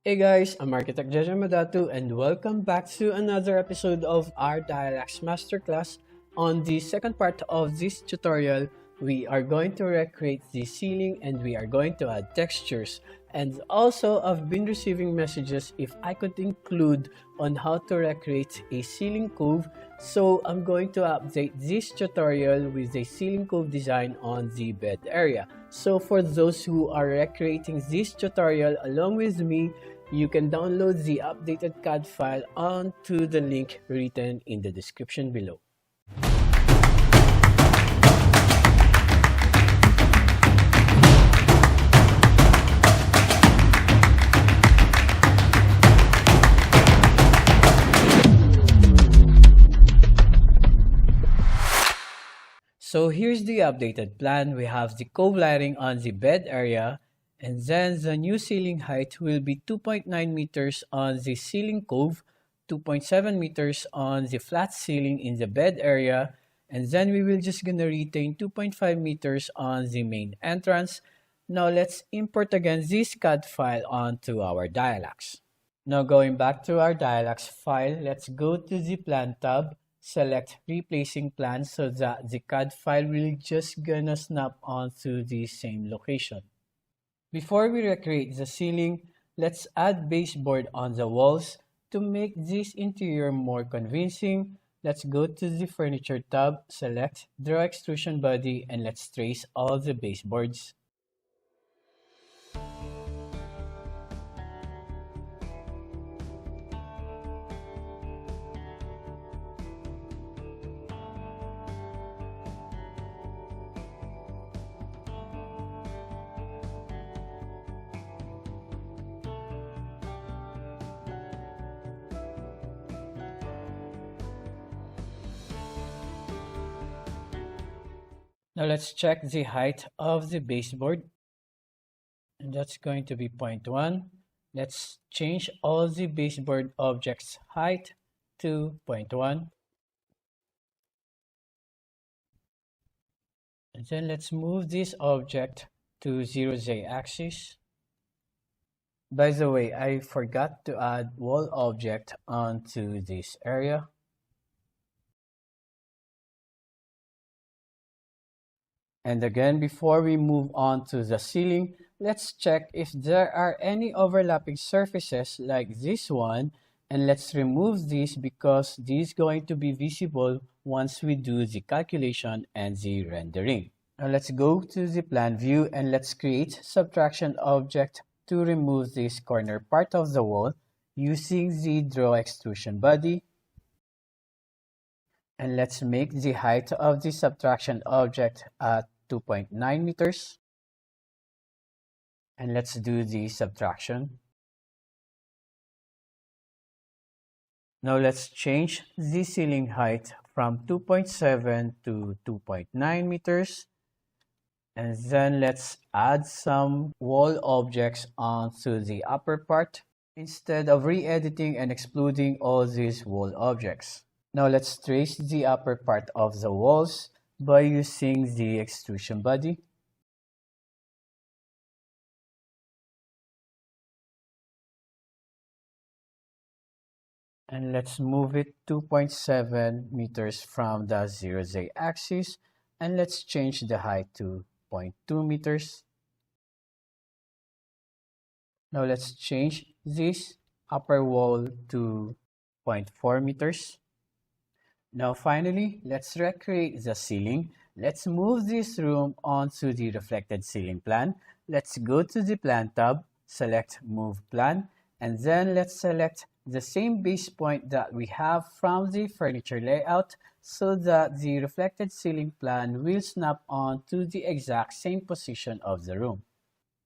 Hey guys, I'm Architect Jaja Madatu and welcome back to another episode of our Dialux Masterclass. On the second part of this tutorial, we are going to recreate the ceiling and we are going to add textures. And also, I've been receiving messages if I could include on how to recreate a ceiling cove. So I'm going to update this tutorial with a ceiling cove design on the bed area. So for those who are recreating this tutorial along with me, you can download the updated CAD file onto the link written in the description below. So here's the updated plan. We have the cove lighting on the bed area, and then the new ceiling height will be 2.9 meters on the ceiling cove, 2.7 meters on the flat ceiling in the bed area, and then we will just gonna retain 2.5 meters on the main entrance. Now let's import again this CAD file onto our Dialux. Now going back to our Dialux file, let's go to the Plan tab, select Replacing Plan so that the CAD file will just gonna snap onto the same location. Before we recreate the ceiling, let's add baseboard on the walls. To make this interior more convincing, let's go to the Furniture tab, select Draw Extrusion Body, and let's trace all the baseboards. Now let's check the height of the baseboard, and that's going to be 0.1. Let's change all the baseboard objects height to 0.1. And then let's move this object to 0Z axis. By the way, I forgot to add wall object onto this area. And again, before we move on to the ceiling, let's check if there are any overlapping surfaces like this one, and let's remove this because this is going to be visible once we do the calculation and the rendering. Now let's go to the plan view and let's create subtraction object to remove this corner part of the wall using the draw extrusion body. And let's make the height of the subtraction object at 2.9 meters. And let's do the subtraction. Now let's change the ceiling height from 2.7 to 2.9 meters. And then let's add some wall objects onto the upper part instead of re-editing and excluding all these wall objects. Now let's trace the upper part of the walls by using the extrusion body. And let's move it 2.7 meters from the 0Z axis, and let's change the height to 0.2 meters. Now let's change this upper wall to 0.4 meters. Now finally, let's recreate the ceiling. Let's move this room onto the reflected ceiling plan. Let's go to the Plan tab, select Move Plan, and then let's select the same base point that we have from the furniture layout so that the reflected ceiling plan will snap on to the exact same position of the room.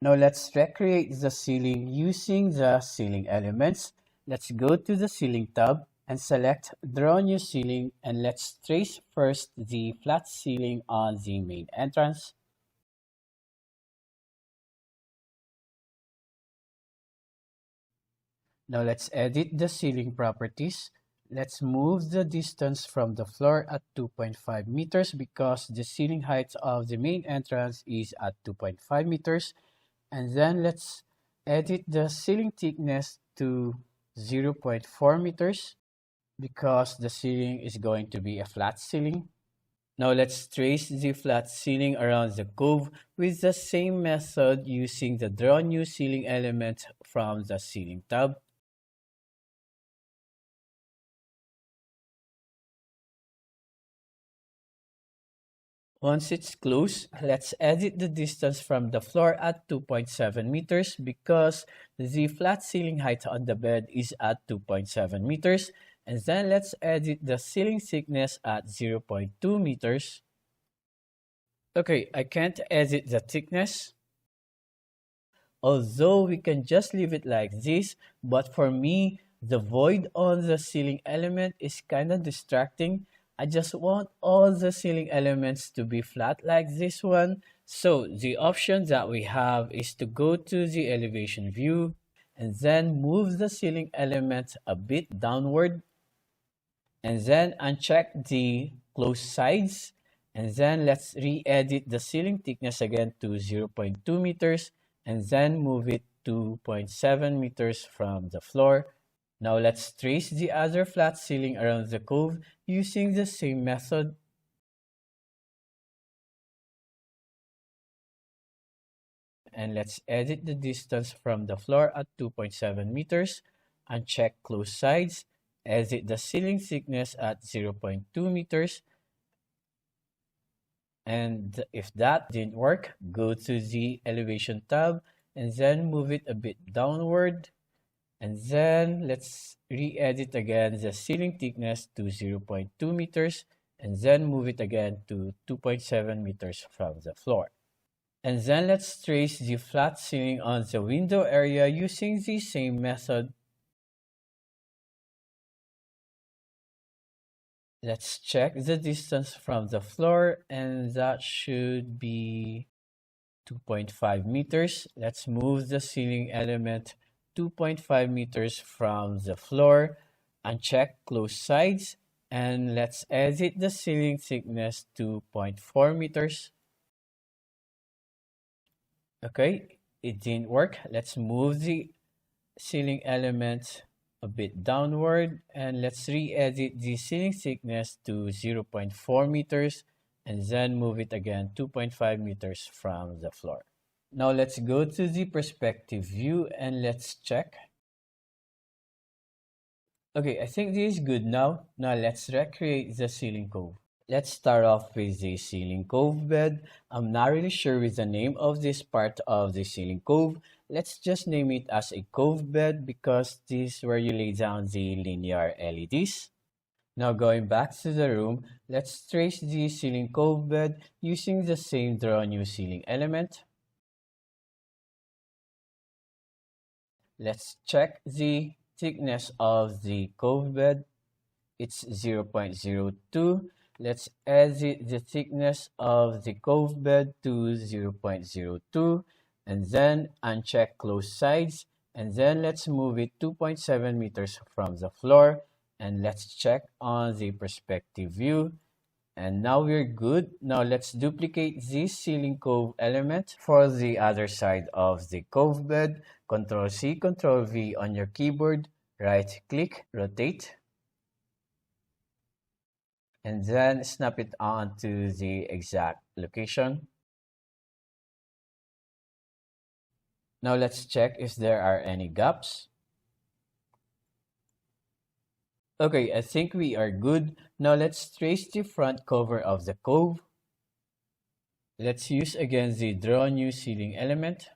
Now let's recreate the ceiling using the ceiling elements. Let's go to the Ceiling tab and select Draw New Ceiling, and let's trace first the flat ceiling on the main entrance. Now let's edit the ceiling properties. Let's move the distance from the floor at 2.5 meters because the ceiling height of the main entrance is at 2.5 meters. And then let's edit the ceiling thickness to 0.4 meters because the ceiling is going to be a flat ceiling. Now let's trace the flat ceiling around the cove with the same method using the draw new ceiling element from the ceiling tab. Once it's closed, let's edit the distance from the floor at 2.7 meters because the flat ceiling height on the bed is at 2.7 meters. And then let's edit the ceiling thickness at 0.2 meters. Okay, I can't edit the thickness, although we can just leave it like this, but for me, the void on the ceiling element is kind of distracting. I just want all the ceiling elements to be flat like this one. So the option that we have is to go to the elevation view and then move the ceiling element a bit downward and then uncheck the closed sides. And then let's re-edit the ceiling thickness again to 0.2 meters and then move it 2.7 meters from the floor. Now let's trace the other flat ceiling around the cove using the same method. And let's edit the distance from the floor at 2.7 meters, uncheck closed sides, edit the ceiling thickness at 0.2 meters, and if that didn't work, go to the elevation tab and then move it a bit downward. And then let's re-edit again the ceiling thickness to 0.2 meters and then move it again to 2.7 meters from the floor. And then let's trace the flat ceiling on the window area using the same method. Let's check the distance from the floor, and that should be 2.5 meters. Let's move the ceiling element 2.5 meters from the floor, uncheck closed sides, and let's edit the ceiling thickness to 0.4 meters. Okay, it didn't work. Let's move the ceiling element a bit downward and let's re-edit the ceiling thickness to 0.4 meters and then move it again 2.5 meters from the floor. Now let's go to the perspective view and let's check. Okay, I think this is good now. Now let's recreate the ceiling cove. Let's start off with the ceiling cove bed. I'm not really sure with the name of this part of the ceiling cove. Let's just name it as a cove bed because this is where you lay down the linear LEDs. Now going back to the room, let's trace the ceiling cove bed using the same draw new ceiling element. Let's check the thickness of the cove bed. It's 0.02. Let's edit the thickness of the cove bed to 0.02 and then uncheck closed sides and then let's move it 2.7 meters from the floor and let's check on the perspective view. And now we're good. Now let's duplicate this ceiling cove element for the other side of the cove bed. Ctrl C, Ctrl V on your keyboard, right click, rotate, and then snap it onto the exact location. Now let's check if there are any gaps. Okay, I think we are good. Now let's trace the front cover of the cove. Let's use again the draw new ceiling element.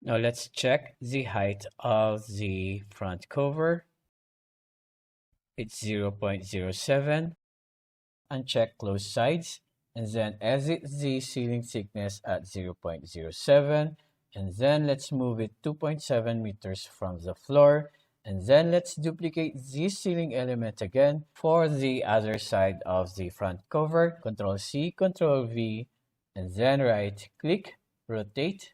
Now let's check the height of the front cover. It's 0.07. Uncheck closed sides and then edit the ceiling thickness at 0.07 and then let's move it 2.7 meters from the floor and then let's duplicate this ceiling element again for the other side of the front cover. Ctrl C, Ctrl V and then right click, rotate,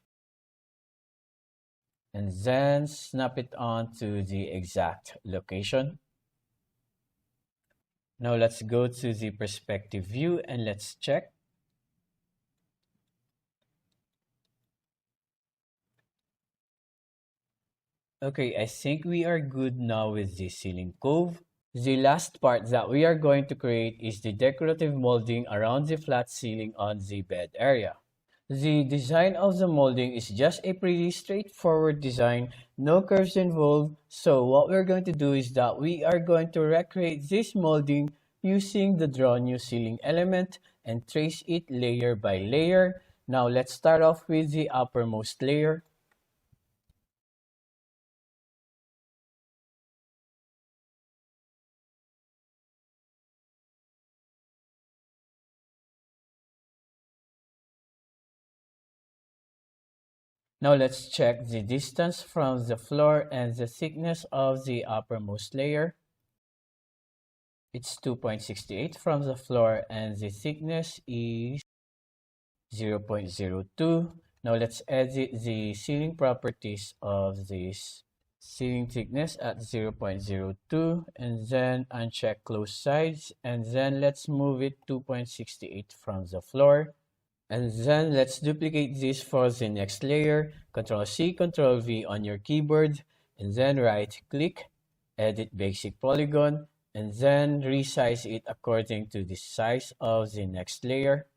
and then snap it onto the exact location. Now let's go to the perspective view and let's check. Okay, I think we are good now with the ceiling cove. The last part that we are going to create is the decorative molding around the flat ceiling on the bed area. The design of the molding is just a pretty straightforward design, no curves involved. So what we're going to do is that we are going to recreate this molding using the draw new ceiling element and trace it layer by layer. Now let's start off with the uppermost layer. Now let's check the distance from the floor and the thickness of the uppermost layer. It's 2.68 from the floor and the thickness is 0.02. Now let's edit the ceiling properties of this ceiling thickness at 0.02 and then uncheck close sides, and then let's move it 2.68 from the floor. And then let's duplicate this for the next layer. Ctrl C, Ctrl V on your keyboard, and then right click, edit basic polygon, and then resize it according to the size of the next layer.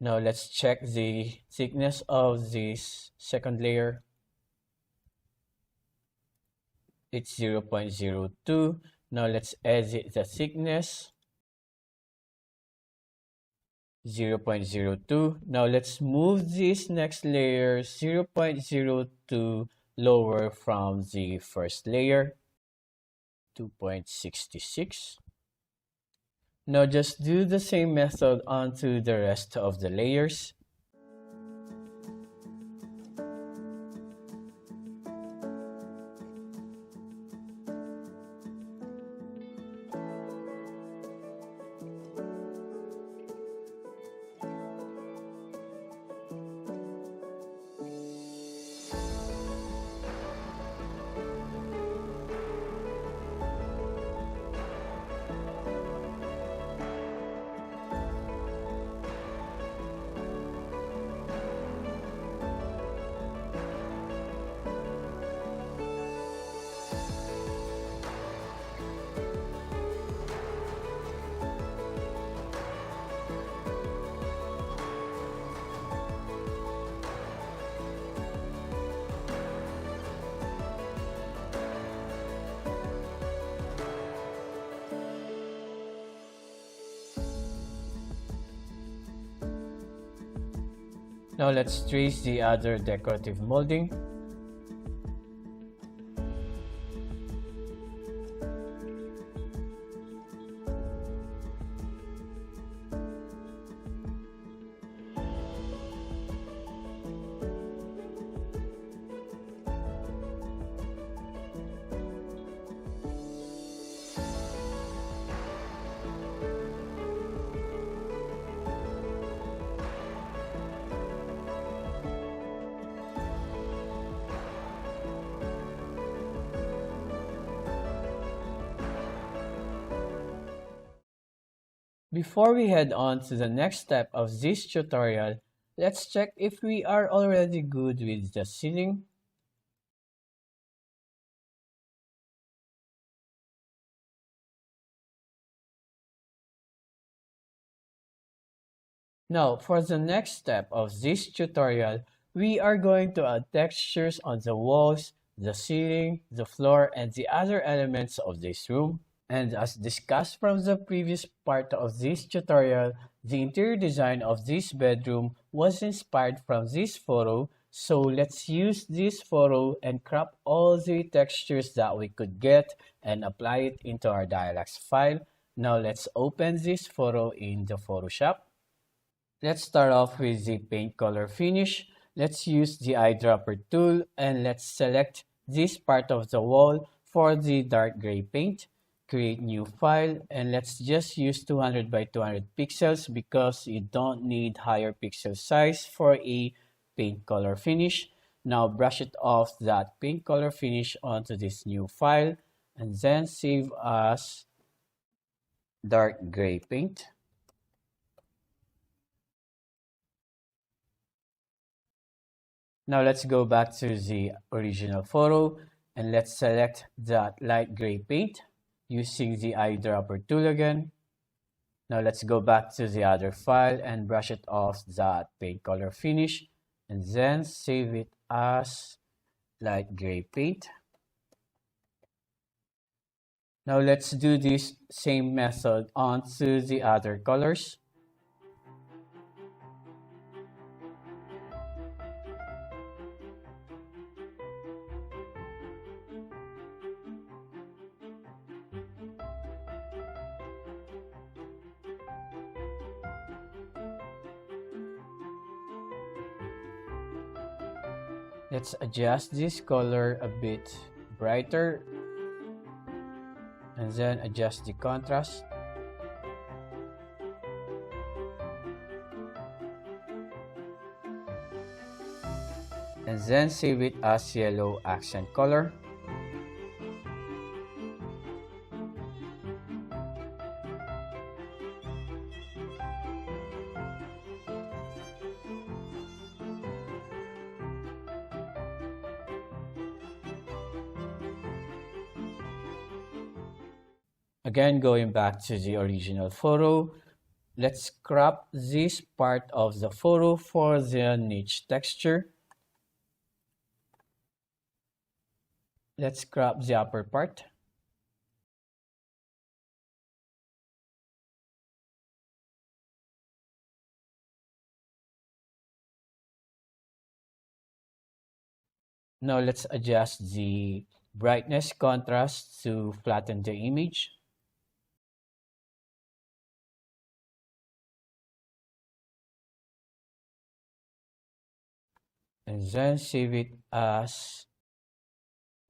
Now let's check the thickness of this second layer. It's 0.02. Now let's edit the thickness. 0.02. Now let's move this next layer 0.02 lower from the first layer. 2.66. Now just do the same method onto the rest of the layers. Now let's trace the other decorative molding. Before we head on to the next step of this tutorial, let's check if we are already good with the ceiling. Now, for the next step of this tutorial, we are going to add textures on the walls, the ceiling, the floor, and the other elements of this room. And as discussed from the previous part of this tutorial, the interior design of this bedroom was inspired from this photo. So let's use this photo and crop all the textures that we could get and apply it into our Dialux file. Now let's open this photo in the Photoshop. Let's start off with the paint color finish. Let's use the eyedropper tool and let's select this part of the wall for the dark gray paint. Create new file, and let's just use 200 by 200 pixels because you don't need higher pixel size for a paint color finish. Now brush it off that paint color finish onto this new file and then save as dark gray paint. Now let's go back to the original photo and let's select that light gray paint using the eyedropper tool again. Now let's go back to the other file and brush it off that paint color finish and then save it as light gray paint. Now let's do this same method onto the other colors. Let's adjust this color a bit brighter and then adjust the contrast. And then save it as yellow accent color. Again, going back to the original photo, let's crop this part of the photo for the niche texture. Let's crop the upper part. Now let's adjust the brightness contrast to flatten the image. And then save it as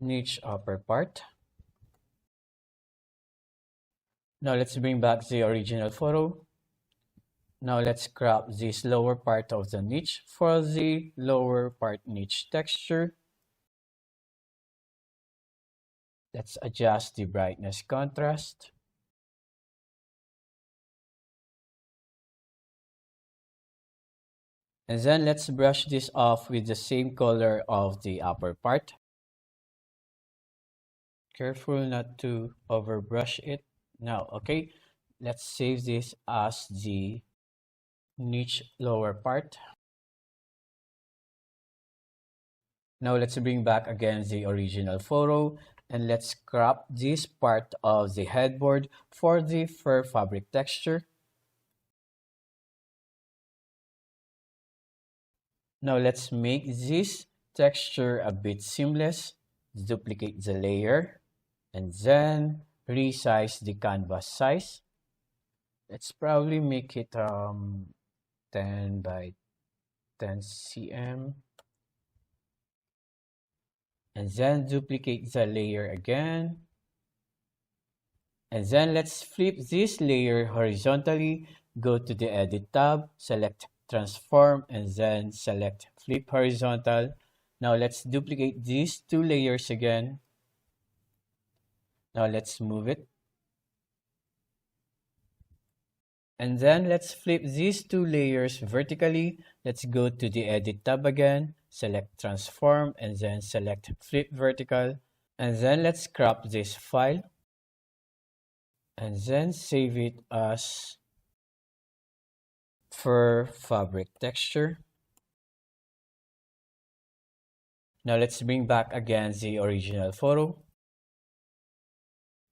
niche upper part. Now let's bring back the original photo. Now let's crop this lower part of the niche for the lower part niche texture. Let's adjust the brightness contrast. And then let's brush this off with the same color of the upper part. Careful not to overbrush it. Now, okay, let's save this as the niche lower part. Now let's bring back again the original photo and let's crop this part of the headboard for the fur fabric texture. Now let's make this texture a bit seamless. Duplicate the layer and then resize the canvas size. Let's probably make it 10 by 10 cm. And then duplicate the layer again. And then let's flip this layer horizontally. Go to the Edit tab, select Transform, and then select Flip Horizontal. Now let's duplicate these two layers again. Now let's move it. And then let's flip these two layers vertically. Let's go to the Edit tab again, select Transform, and then select Flip Vertical. And then let's crop this file. And then save it as fur fabric texture. Now let's bring back again the original photo.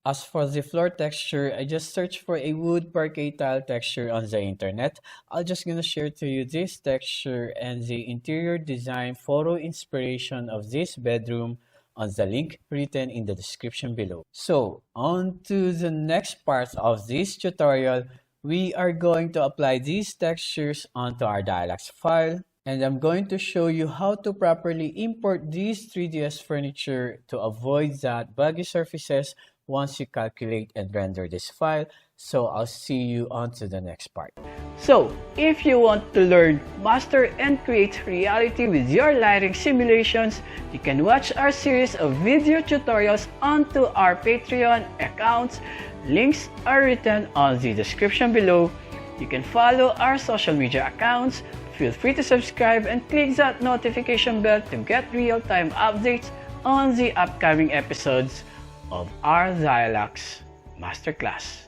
As for the floor texture, I just searched for a wood parquet tile texture on the internet. I'm just gonna share to you this texture and the interior design photo inspiration of this bedroom on the link written in the description below. So, on to the next part of this tutorial. We are going to apply these textures onto our Dialux file, and I'm going to show you how to properly import these 3ds furniture to avoid that buggy surfaces once you calculate and render this file. So I'll see you on to the next part. So, if you want to learn, master, and create reality with your lighting simulations, you can watch our series of video tutorials onto our Patreon accounts. Links are written on the description below. You can follow our social media accounts. Feel free to subscribe and click that notification bell to get real-time updates on the upcoming episodes of our Dialux Masterclass.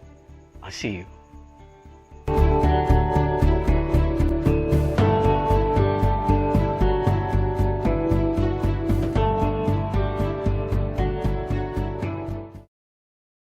I'll see you.